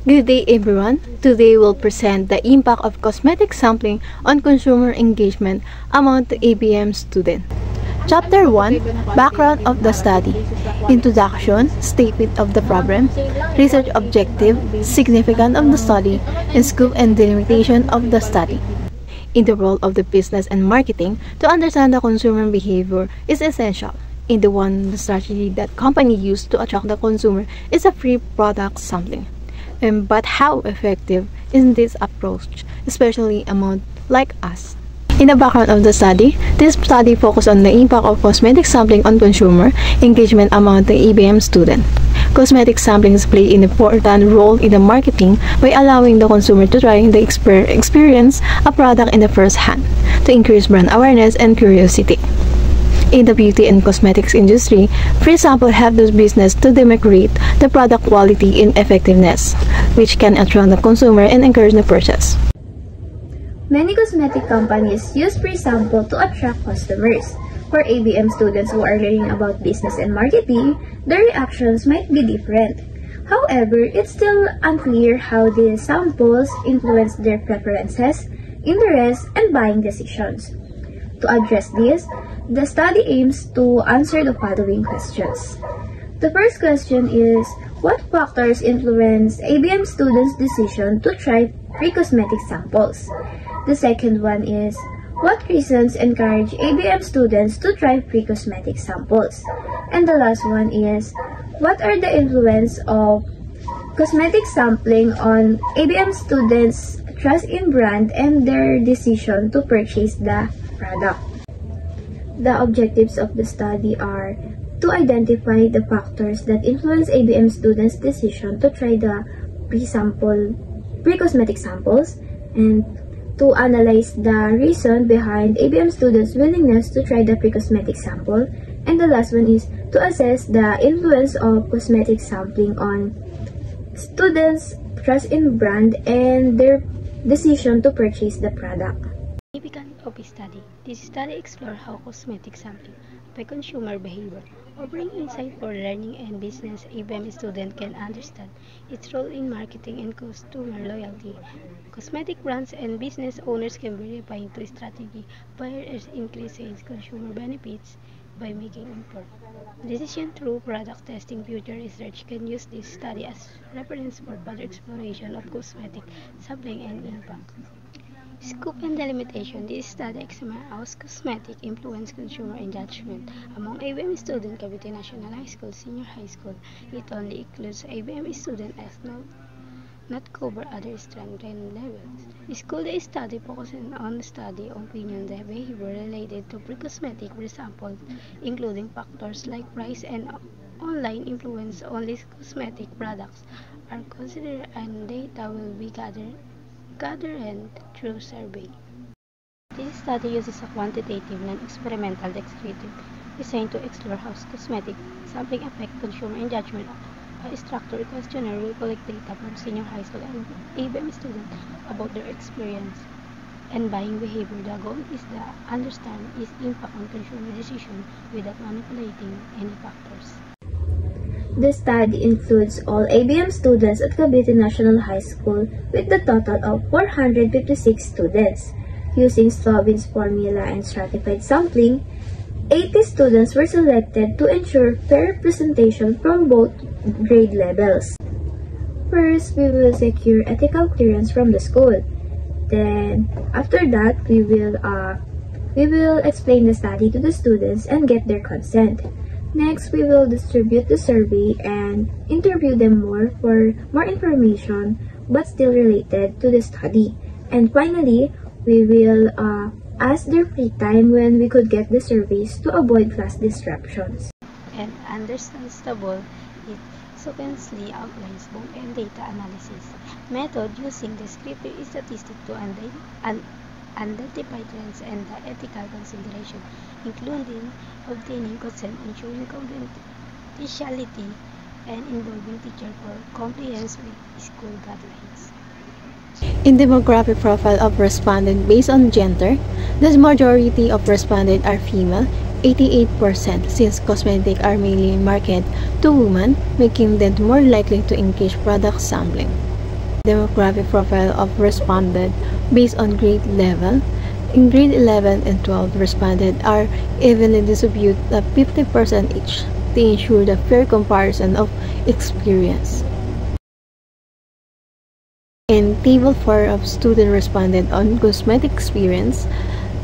Good day everyone. Today we'll present the impact of cosmetic sampling on consumer engagement among the ABM student. Chapter 1, Background of the study. Introduction, Statement of the problem, Research objective, Significance of the study, and Scope and delimitation of the study. In the role of the business and marketing, to understand the consumer behavior is essential. In the one strategy that company use to attract the consumer is a free product sampling. But how effective is this approach, especially among like us? In the background of the study, this study focused on the impact of cosmetic sampling on consumer engagement among the ABM student. Cosmetic samplings play an important role in the marketing by allowing the consumer to try the experience a product in the first hand, to increase brand awareness and curiosity. In the beauty and cosmetics industry, free samples help the business to demonstrate the product quality and effectiveness, which can attract the consumer and encourage the purchase. Many cosmetic companies use free sample to attract customers. For ABM students who are learning about business and marketing, their reactions might be different. However, it's still unclear how these samples influence their preferences, interests, and buying decisions. To address this, the study aims to answer the following questions. The first question is, what factors influence ABM students' decision to try free cosmetic samples? The second one is, what reasons encourage ABM students to try free cosmetic samples? And the last one is, what are the influence of cosmetic sampling on ABM students' trust in brand and their decision to purchase the product? The objectives of the study are to identify the factors that influence ABM students' decision to try the free cosmetic samples, and to analyze the reason behind ABM students' willingness to try the free cosmetic sample, and the last one is to assess the influence of cosmetic sampling on students' trust in brand and their decision to purchase the product. Significance of a study. This study explores how cosmetic sampling affects consumer behavior, offering insight for learning and business. ABM students can understand its role in marketing and customer loyalty. Cosmetic brands and business owners can verify into strategy, buyers increase sales, consumer benefits by making informed decision through product testing. Future research can use this study as reference for further exploration of cosmetic sampling and impact. Scope and delimitation. This study examines how cosmetic influence consumer engagement among ABM students. Cavite National High School, Senior High School. It only includes ABM students as not cover other strength levels. School day study focusing on study opinion the behavior related to pre-cosmetic samples, including factors like price and online influence. Only cosmetic products are considered and data will be gathered through survey. This study uses a quantitative, non-experimental descriptive designed to explore how cosmetic sampling affects consumer engagement. A structured questionnaire will collect data from senior high school and ABM students about their experience and buying behavior. The goal is to understand its impact on consumer decisions without manipulating any factors. The study includes all ABM students at Cavite National High School with a total of 456 students. Using Slovin's formula and stratified sampling, 80 students were selected to ensure fair representation from both grade levels. First, we will secure ethical clearance from the school. Then, after that, we will explain the study to the students and get their consent. Next, we will distribute the survey and interview them more for more information but still related to the study. And finally, we will ask their free time when we could get the surveys to avoid class disruptions. And understandable, it sequentially outlines both and data analysis method using descriptive statistics to identify trends and the ethical consideration, including obtaining consent, ensuring confidentiality, and involving teachers for compliance with school guidelines. In demographic profile of respondent based on gender, the majority of respondents are female, 88%, since cosmetics are mainly marketed to women, making them more likely to engage product sampling. Demographic profile of respondent based on grade level. In grade 11 and 12, respondents are evenly distributed at 50% each to ensure the fair comparison of experience. In Table 4 of student respondent on cosmetic experience,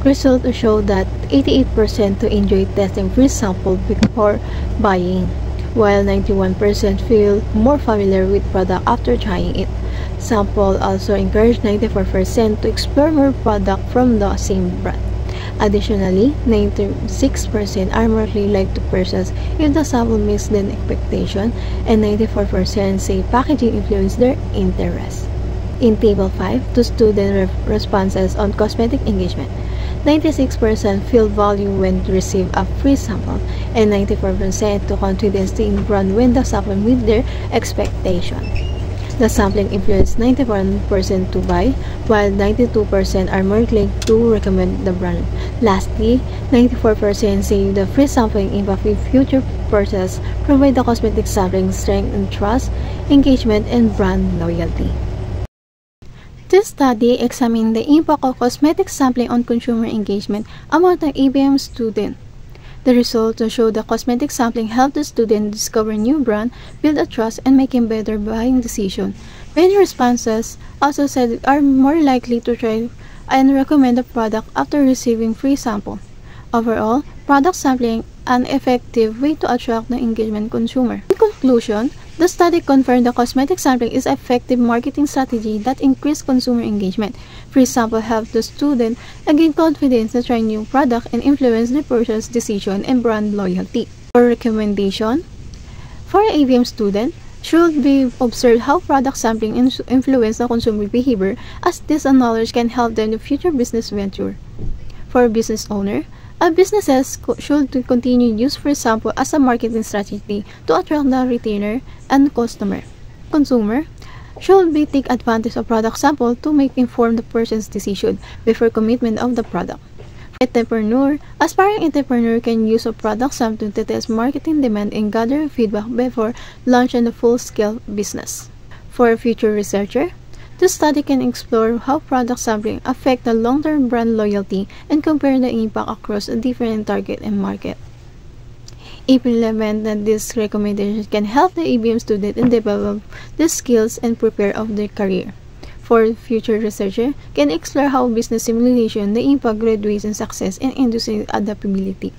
results show that 88% to enjoy testing free sample before buying, while 91% feel more familiar with product after trying it. Sample also encouraged 94% to explore more product from the same brand. Additionally, 96% are more likely to purchase if the sample meets their expectation, and 94% say packaging influenced their interest. In Table 5, to student responses on cosmetic engagement, 96% feel value when receive a free sample, and 94% to confidence in brand when the sample meets their expectation. The sampling influenced 91% to buy, while 92% are more likely to recommend the brand. Lastly, 94% say the free sampling impact with future purchase provide the cosmetic sampling strength and trust, engagement, and brand loyalty. This study examined the impact of cosmetic sampling on consumer engagement among the ABM students. The results show that cosmetic sampling helped the student discover new brand, build a trust, and making better buying decisions. Many responses also said they are more likely to try and recommend a product after receiving free sample. Overall, product sampling an effective way to attract the engagement consumer. In conclusion, the study confirmed that cosmetic sampling is an effective marketing strategy that increases consumer engagement. Free sample helps the student gain confidence to try new products and influence their purchase decision and brand loyalty. For recommendation, for an ABM student, should be observed how product sampling influence the consumer behavior, as this knowledge can help them in future business venture. For a business owner, businesses should continue use free sample as a marketing strategy to attract the retailer and consumer should be take advantage of product sample to make informed purchase decision before commitment of the product. For entrepreneur, aspiring entrepreneur can use a product sample to test marketing demand and gather feedback before launching the full-scale business. For a future researcher, this study can explore how product sampling affect the long-term brand loyalty and compare the impact across a different target and market. Implement that these recommendations can help the ABM student develop the skills and prepare of their career. For future researcher, can explore how business simulation the impact graduation success and industry adaptability.